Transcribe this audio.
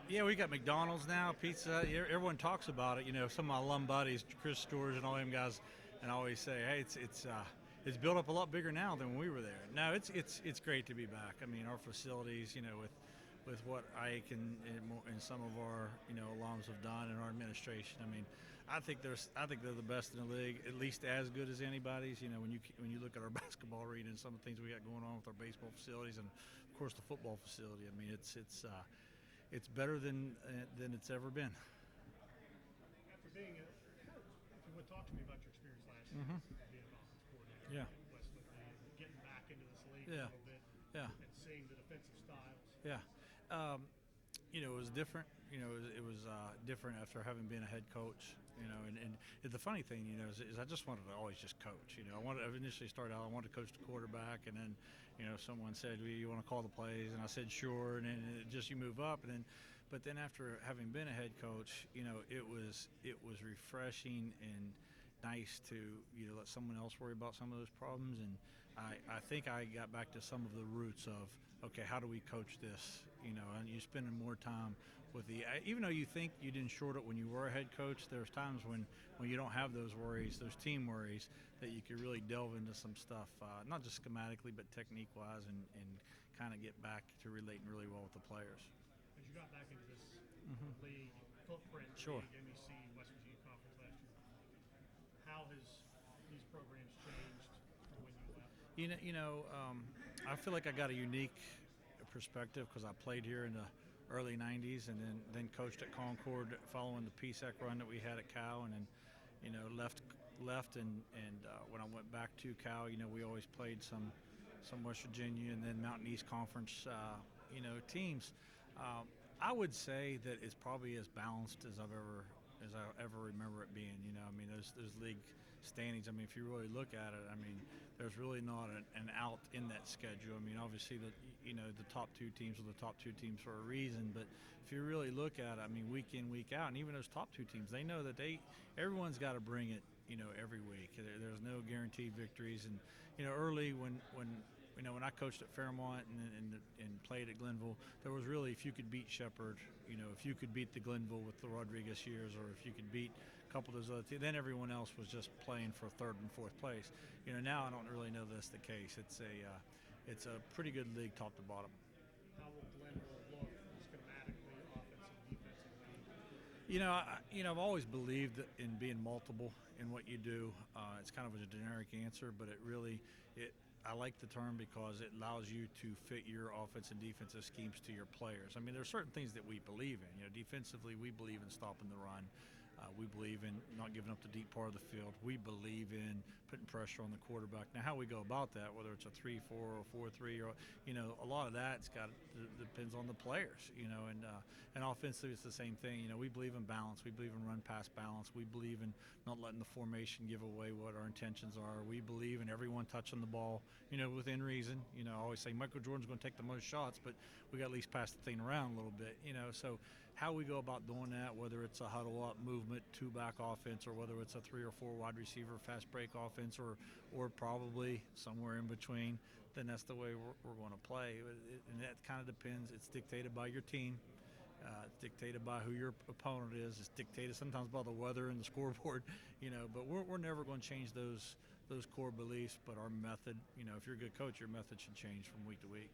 Yeah, we got McDonald's now, pizza. Everyone talks about it. Some of my alum buddies, Chris Stores and all them guys, and I always say, hey, it's built up a lot bigger now than when we were there. No, it's great to be back. I mean, our facilities, with what Ike and some of our alums have done and our administration. I mean, I think they're the best in the league, at least as good as anybody's. When you look at our basketball arena and some of the things we got going on with our baseball facilities and of course the football facility. I mean, it's better than it's ever been. After being if you would talk to me about your experience last year, being an offense coordinator Yeah. at Westlake, and getting back into this league a Yeah. little bit, Yeah. and seeing the defensive styles. Yeah. It was different. It was different after having been a head coach. And the funny thing, is I just wanted to always just coach. I initially started out, I wanted to coach the quarterback, and then, someone said, well, you want to call the plays? And I said, sure. And then you move up. But then after having been a head coach, it was refreshing and nice to let someone else worry about some of those problems. And I think I got back to some of the roots of, okay, how do we coach this? And you're spending more time with even though you think you didn't short it when you were a head coach, there's times when you don't have those worries, those team worries, that you could really delve into some stuff, not just schematically but technique wise, and kind of get back to relating really well with the players. As you got back into this league footprint, Sure. league, MEC, West Virginia Conference last year, how has these programs changed from when you left? I feel like I got a unique perspective because I played here in the early '90s, and then coached at Concord following the PSAC run that we had at Cal, and then left and when I went back to Cal, we always played some West Virginia and then Mountain East Conference teams. I would say that it's probably as balanced as I ever remember it being. I mean, those league standings. I mean, if you really look at it, I mean, there's really not an out in that schedule. I mean, obviously the top two teams are the top two teams for a reason. But if you really look at it, I mean, week in, week out, and even those top two teams, they know that everyone's got to bring it. Every week. There's no guaranteed victories, and early when I coached at Fairmont and played at Glenville, there was really, if you could beat Shepherd, if you could beat the Glenville with the Rodriguez years, or if you could beat a couple of those other teams, then everyone else was just playing for third and fourth place. Now I don't really know that's the case. It's a pretty good league top to bottom. How will Glenville look schematically, offensively, defensively? I've always believed in being multiple in what you do. It's kind of a generic answer, but I like the term because it allows you to fit your offense and defensive schemes to your players. I mean, there are certain things that we believe in. Defensively, we believe in stopping the run. We believe in not giving up the deep part of the field. We believe in putting pressure on the quarterback. Now, how we go about that, whether it's a 3-4 or 4-3, or a lot of that depends on the players. And offensively, it's the same thing. We believe in balance. We believe in run-pass balance. We believe in not letting the formation give away what our intentions are. We believe in everyone touching the ball, within reason. I always say Michael Jordan's going to take the most shots, but we got to at least pass the thing around a little bit. So how we go about doing that, whether it's a huddle-up movement, two-back offense, or whether it's a 3 or 4 wide receiver fast break offense, or probably somewhere in between, then that's the way we're going to play. And that kind of depends. It's dictated by your team. It's dictated by who your opponent is. It's dictated sometimes by the weather and the scoreboard, But we're never going to change those core beliefs. But our method, if you're a good coach, your method should change from week to week.